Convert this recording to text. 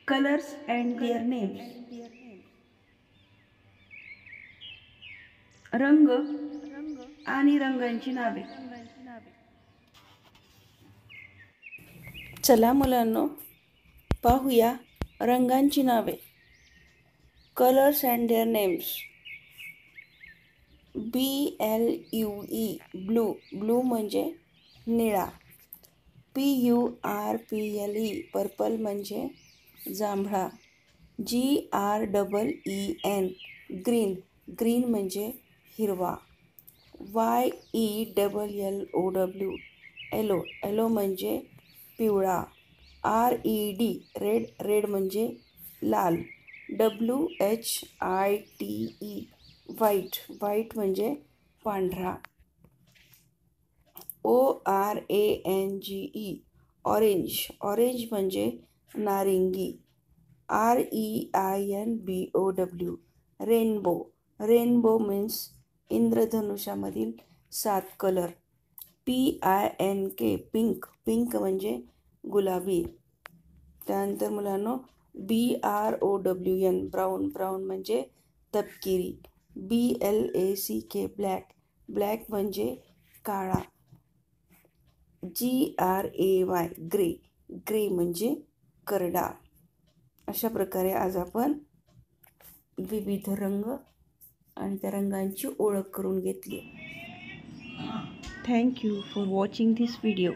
Colors and their names. रंग आणि रंगांची नावे. चला मुलांनो, पाहूया रंगांची नावे. Colours and their names. BLUE blue, blue म्हणजे निळा. PURPLE पर्पल म्हणजे जांभळा. GREEN ग्रीन, ग्रीन म्हणजे हिरवा. YELLOW येलो, येलो म्हणजे पिवळा. RED रेड, रेड म्हणजे लाल. WHITE व्हाईट, व्हाईट म्हणजे पांढरा. ORANGE ऑरेंज, ऑरेंज म्हणजे नारिंगी. REINBOW रेनबो, रेनबो मीन्स इंद्रधनुष्यामधील 7 कलर. PINK पिंक, पिंक म्हणजे गुलाबी. त्यानंतर मुलांनो BROWN ब्राऊन, ब्राऊन म्हणजे तपकिरी. BLACK ब्लॅक, ब्लॅक म्हणजे काळा. GRAY ग्रे, ग्रे म्हणजे करडा. अशा प्रकारे आज आपण विविध रंग आणि त्या रंगांची ओळख करून घेतली. Thank you for watching this video.